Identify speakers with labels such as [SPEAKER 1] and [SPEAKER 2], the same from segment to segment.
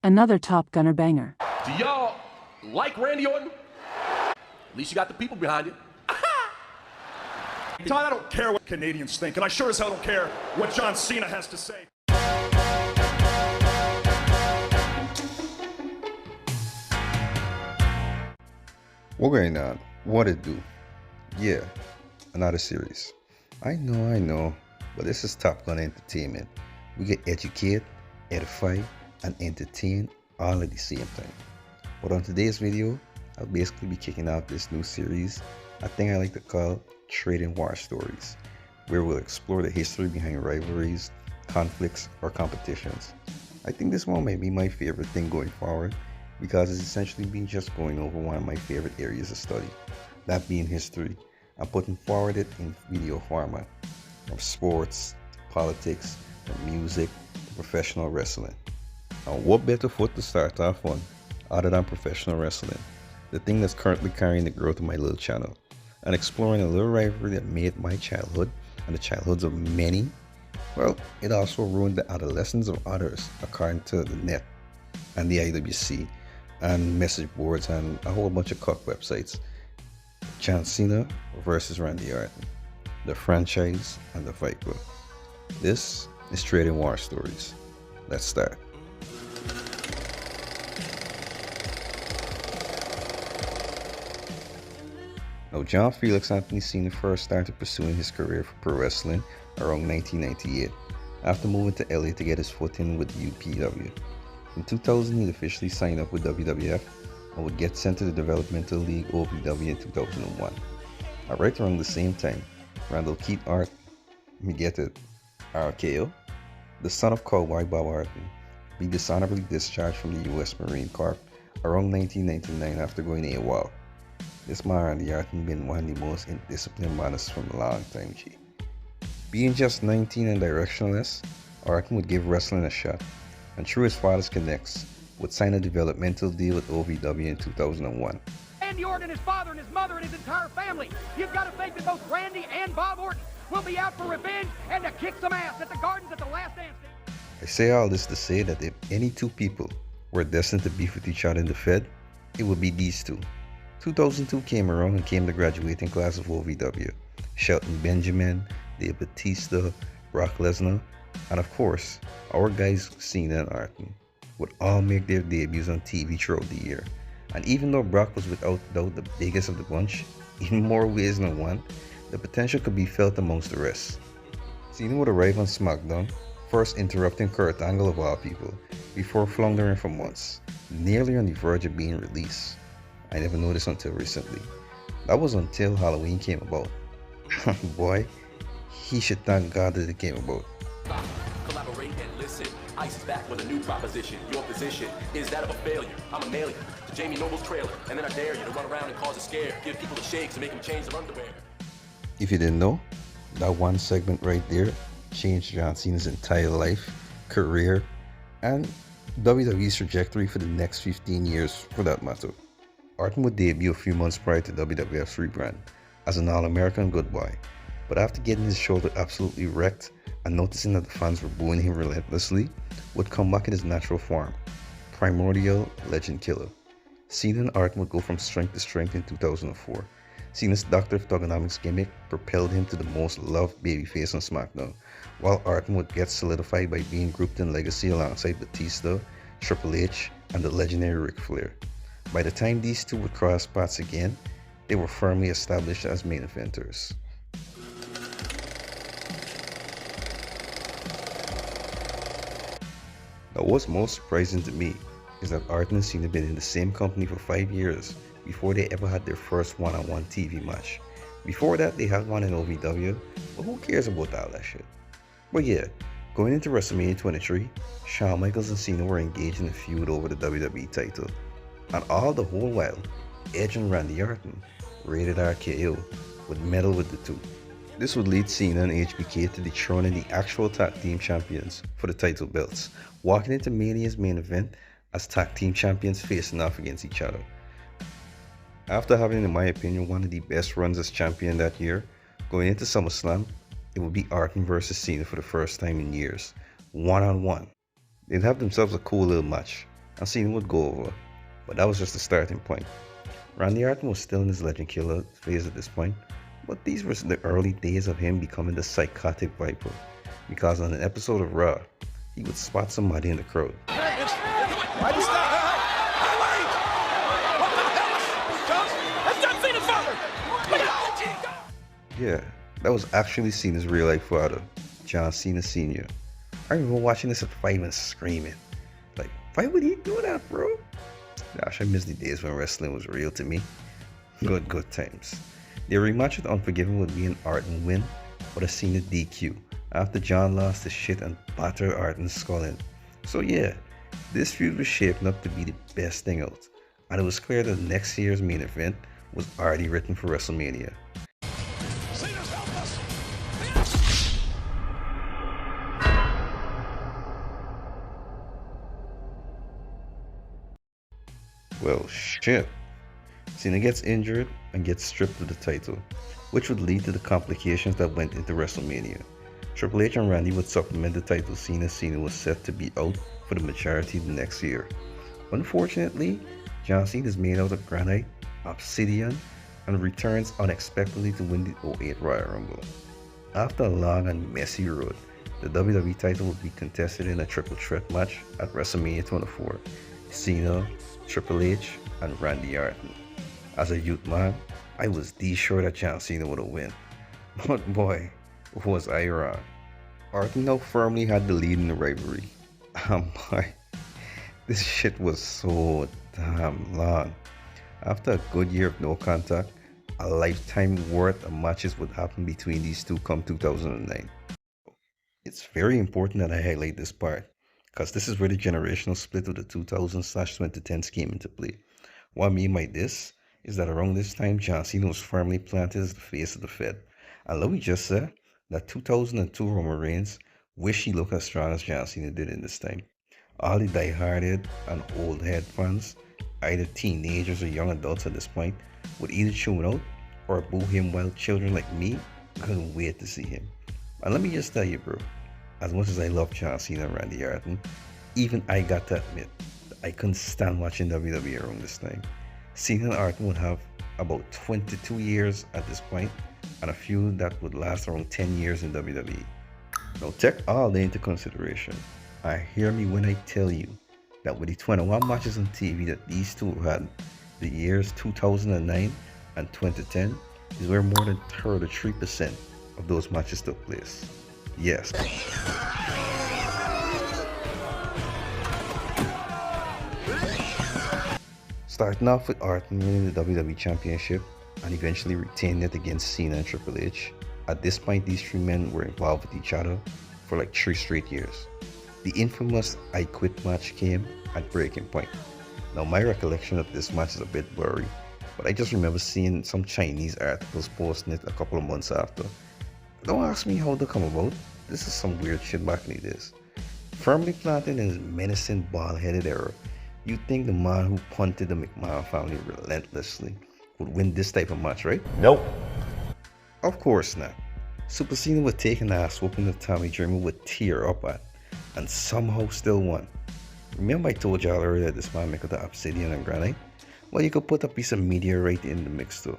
[SPEAKER 1] Another Top Gunner banger.
[SPEAKER 2] Do y'all like Randy Orton? At least you got the people behind it.
[SPEAKER 3] Todd, I don't care what Canadians think, and I sure as hell don't care what John Cena has to say.
[SPEAKER 4] What going on? What it do? Yeah, another series. I know, but this is Top Gun Entertainment. We get educate, edify, and entertain all at the same time. But on today's video, I'll basically be kicking off this new series I think I like to call Tradin War Stories, where we'll explore the history behind rivalries, conflicts, or competitions. I think this one might be my favorite thing going forward because it's essentially been just going over one of my favorite areas of study, that being history, and putting forward it in video format, from sports, politics, to music, to professional wrestling. Now, what better foot to start off on other than professional wrestling, the thing that's currently carrying the growth of my little channel, and exploring a little rivalry that made my childhood and the childhoods of many, well, it also ruined the adolescence of others, according to the net and the IWC and message boards and a whole bunch of cock websites. John Cena versus Randy Orton, the franchise and the Viper. This is Tradin War Stories. Let's start. Now, John Felix Anthony Cena first started pursuing his career for pro wrestling around 1998, after moving to LA to get his foot in with UPW. In 2000, he officially signed up with WWF and would get sent to the developmental league OVW in 2001. Right around the same time, Randall Keith Art, me get it, RKO, the son of Cowboy Bob Orton, be dishonorably discharged from the US Marine Corps around 1999 after going AWOL. This man Randy Orton been one of the most indisciplined manners from a long time, G. Being just 19 and directionless, Orton would give wrestling a shot, and through his father's connects, would sign a developmental deal with OVW in 2001.
[SPEAKER 5] Randy Orton, his father, and his mother, and his entire family. You've got to think that both Randy and Bob Orton will be out for revenge and to kick some ass at the Gardens at the last dance.
[SPEAKER 4] I say all this to say that if any two people were destined to beef with each other in the Fed, it would be these two. 2002 came around and came the graduating class of OVW. Shelton Benjamin, Dave Batista, Brock Lesnar, and of course, our guys Cena and Orton would all make their debuts on TV throughout the year. And even though Brock was without doubt the biggest of the bunch, in more ways than one, the potential could be felt amongst the rest. Cena would arrive on SmackDown, first interrupting Kurt Angle of all people, before floundering for months, nearly on the verge of being released. I never noticed until recently. That was until Halloween came about. Boy, he should thank God that it came about.
[SPEAKER 2] Collaborate and listen. Ice is back with a new proposition. Your position is that of a failure. I'm a nail you to Jamie Noble's trailer, and then I dare you to run around and cause a scare. Give people the shakes to make them change their underwear.
[SPEAKER 4] If you didn't know, that one segment right there changed John Cena's entire life, career, and WWE's trajectory for the next 15 years for that matter. Orton would debut a few months prior to WWF's rebrand as an All-American good boy, but after getting his shoulder absolutely wrecked and noticing that the fans were booing him relentlessly, would come back in his natural form, primordial legend killer. Cena and Orton would go from strength to strength in 2004. Cena's Doctor of Thugonomics gimmick propelled him to the most loved babyface on SmackDown, while Orton would get solidified by being grouped in legacy alongside Batista, Triple H, and the legendary Ric Flair. By the time these two would cross paths again, they were firmly established as main eventers. Now, what's most surprising to me is that Orton and Cena have been in the same company for 5 years before they ever had their first one-on-one TV match. Before that, they had one in OVW, but who cares about all that shit? But yeah, going into WrestleMania 23, Shawn Michaels and Cena were engaged in a feud over the WWE title. And all the whole while, Edge and Randy Orton, rated RKO, would meddle with the two. This would lead Cena and HBK to dethroning the actual tag team champions for the title belts, walking into Mania's main event as tag team champions facing off against each other. After having, in my opinion, one of the best runs as champion that year, going into SummerSlam, it would be Orton versus Cena for the first time in years, one-on-one. They'd have themselves a cool little match, and Cena would go over, but that was just the starting point. Randy Orton was still in his legend killer phase at this point, but these were the early days of him becoming the psychotic Viper, because on an episode of Raw, he would spot somebody in the crowd.
[SPEAKER 3] Why'd you stop? Wait! What the hell? That's John Cena's father!
[SPEAKER 4] Yeah, that was actually Cena's real life father, John Cena Sr. I remember watching this at 5 and screaming. Like, why would he do that, bro? Gosh, I miss the days when wrestling was real to me. Good times. The rematch with Unforgiven would be an Orton win, but a Cena DQ after John lost his shit and battered Orton's skull in. So yeah, this feud was shaping up to be the best thing out, and it was clear that next year's main event was already written for WrestleMania. Well, shit. Cena gets injured and gets stripped of the title, which would lead to the complications that went into WrestleMania. Triple H and Randy would supplement the title. Cena was set to be out for the majority of the next year. Unfortunately, John Cena is made out of granite, obsidian, and returns unexpectedly to win the 08 Royal Rumble. After a long and messy road, the WWE title would be contested in a triple threat match at WrestleMania 24. Cena, Triple H, and Randy Orton. As a youth man, I was sure that John Cena would win. But boy, was I wrong. Orton now firmly had the lead in the rivalry. Boy, this shit was so damn long. After a good year of no contact, a lifetime worth of matches would happen between these two come 2009. It's very important that I highlight this part, because this is where the generational split of the 2000s/2010s came into play. What I mean by this is that around this time, John Cena was firmly planted as the face of the Fed. And let me just say that 2002 Roman Reigns wish he looked as strong as John Cena did in this time. All the die-hearted and old head fans, either teenagers or young adults at this point, would either tune out or boo him, while children like me couldn't wait to see him. And let me just tell you, bro, as much as I love John Cena and Randy Orton, even I got to admit that I couldn't stand watching WWE around this time. Cena and Orton would have about 22 years at this point, and a feud that would last around 10 years in WWE. Now take all that into consideration, and hear me when I tell you that with the 21 matches on TV that these two had, the years 2009 and 2010 is where more than 33% of those matches took place. Yes. Starting off with Orton winning the WWE Championship and eventually retaining it against Cena and Triple H. At this point, these three men were involved with each other for like 3 straight years. The infamous I Quit match came at breaking point. Now my recollection of this match is a bit blurry, but I just remember seeing some Chinese articles posting it a couple of months after. Don't ask me how they come about, this is some weird shit back in the days. Firmly planted in his menacing bald-headed era, you'd think the man who punted the McMahon family relentlessly would win this type of match, right?
[SPEAKER 1] Nope.
[SPEAKER 4] Of course not. Super Cena would take an ass whooping that Tommy Dreamer would tear up at, and somehow still won. Remember I told y'all earlier that this man make out of obsidian and granite? Well, you could put a piece of meteorite in the mix too.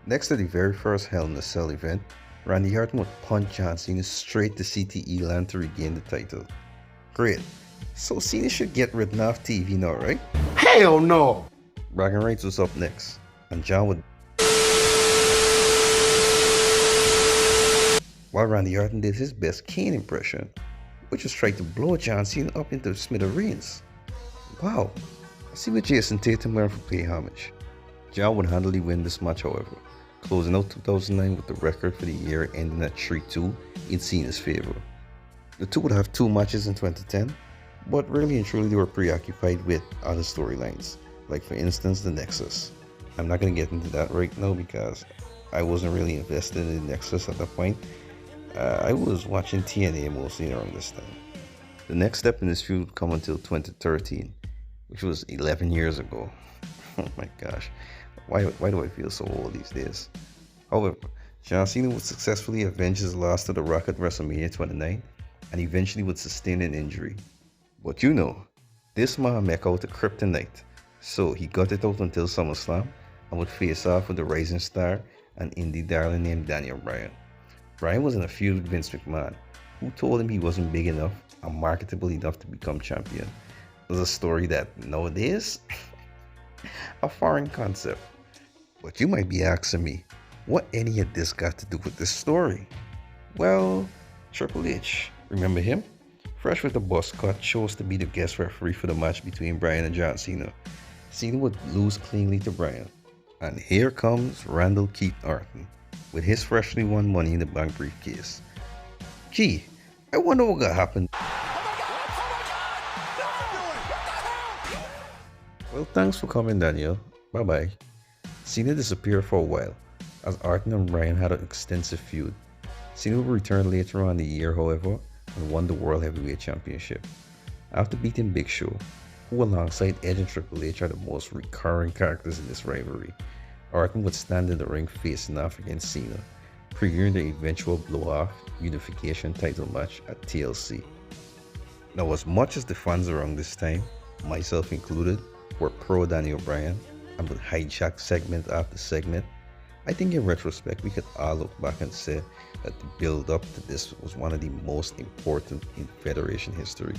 [SPEAKER 4] Next to the very first Hell in a Cell event, Randy Orton would punch John Cena straight to CTE land to regain the title. Great. So Cena should get written off TV now, right?
[SPEAKER 1] Hell no!
[SPEAKER 4] Bragging Rights was up next, and John would... While Randy Orton did his best Kane impression, which was trying to blow John Cena up into smithereens. Wow, I see what Jason Tatum learned from pay homage. John would handily win this match, however, closing out 2009 with the record for the year ending at 3-2 in Cena's favor. The two would have 2 matches in 2010, but really and truly they were preoccupied with other storylines, like for instance the Nexus. I'm not going to get into that right now because I wasn't really invested in the Nexus at that point. I was watching TNA mostly around this time. The next step in this feud would come until 2013, which was 11 years ago. Oh my gosh, why do I feel so old these days? However, John Cena would successfully avenge his loss to The Rock at WrestleMania 29 and eventually would sustain an injury. But you know, This man make out a kryptonite, so he got it out until SummerSlam and would face off with the rising star and indie darling named Daniel Bryan. Bryan was in a feud with Vince McMahon, who told him he wasn't big enough and marketable enough to become champion. It was a story that nowadays, a foreign concept. But you might be asking me, what any of this got to do with this story? Well, Triple H, remember him? Fresh with the buzz cut, chose to be the guest referee for the match between Bryan and John Cena. Cena would lose cleanly to Bryan. And here comes Randall Keith Orton with his freshly won Money in the Bank briefcase. Gee, I wonder what got happened. Well, thanks for coming, Daniel. Bye-bye. Cena disappeared for a while, as Orton and Bryan had an extensive feud. Cena would return later on in the year, however, and won the World Heavyweight Championship. After beating Big Show, who alongside Edge and Triple H are the most recurring characters in this rivalry, Orton would stand in the ring facing off against Cena, previewing the eventual blowoff unification title match at TLC. Now, as much as the fans around this time, myself included, were pro Daniel Bryan and would hijack segment after segment, I think in retrospect we could all look back and say that the build up to this was one of the most important in Federation history.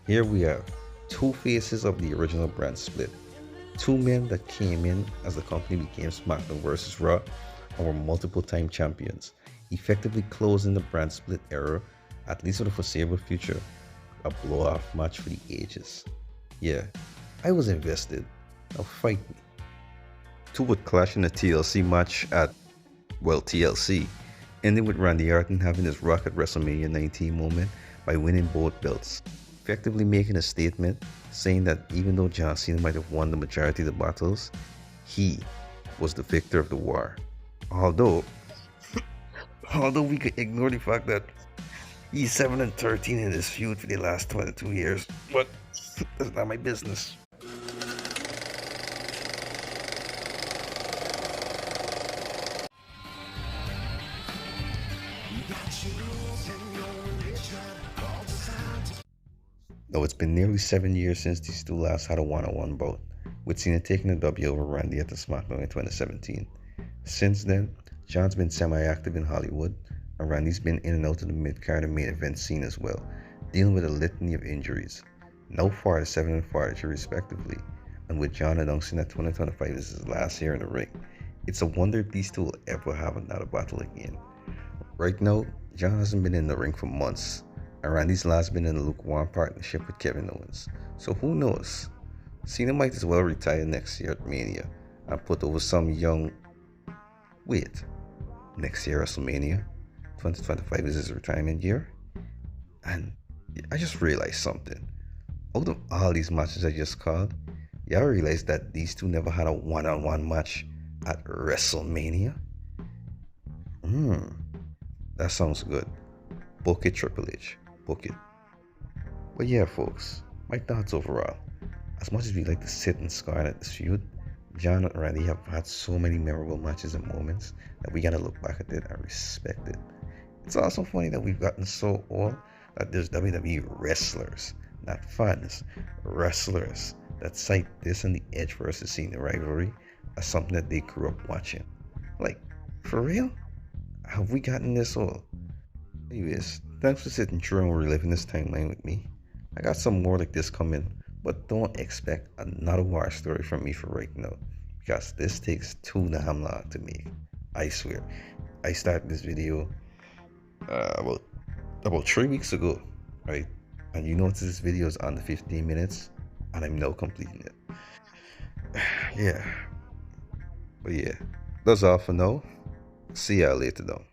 [SPEAKER 4] Here we have two faces of the original brand split, two men that came in as the company became SmackDown vs. Raw and were multiple time champions, effectively closing the brand split era, at least for the foreseeable future, a blow-off match for the ages. Yeah, I was invested. Now fight me. Two would clash in a TLC match at, well, TLC, ending with Randy Orton having his Rock at WrestleMania 19 moment by winning both belts, effectively making a statement saying that even though John Cena might have won the majority of the battles, he was the victor of the war. Although we could ignore the fact that he's 7-13 in this feud for the last 22 years, but that's not my business. Now, it's been nearly 7 years since these two last had a one-on-one bout, with Cena taking the W over Randy at the SmackDown in 2017. Since then, John's been semi-active in Hollywood, and Randy's been in and out of the mid-card and main event scene as well, dealing with a litany of injuries, now 47 and 43 respectively, and with John announcing that 2025 is his last year in the ring, it's a wonder if these two will ever have another battle again. Right now, John hasn't been in the ring for months, and Randy's last been in a lukewarm partnership with Kevin Owens. So who knows? Cena might as well retire next year at Mania and put over some young... Wait, next year WrestleMania? 2025 is his retirement year? And I just realized something. Out of all these matches I just called, y'all realize that these two never had a one-on-one match at WrestleMania? That sounds good. Book it, Triple H. Book it. But yeah, folks, my thoughts overall. As much as we like to sit and scorn at this feud, John and Randy have had so many memorable matches and moments that we gotta look back at it and respect it. It's also funny that we've gotten so old that there's WWE wrestlers, not fans, wrestlers that cite this and the Edge versus Cena rivalry as something that they grew up watching. Like, for real? Have we gotten this old? Anyways, thanks for sitting through and reliving this timeline with me. I got some more like this coming, but don't expect another war story from me for right now, because this takes too damn long to make. I swear. I started this video about 3 weeks ago, right? And you notice this video is under 15 minutes, and I'm now completing it. Yeah. But yeah, that's all for now. See y'all later though.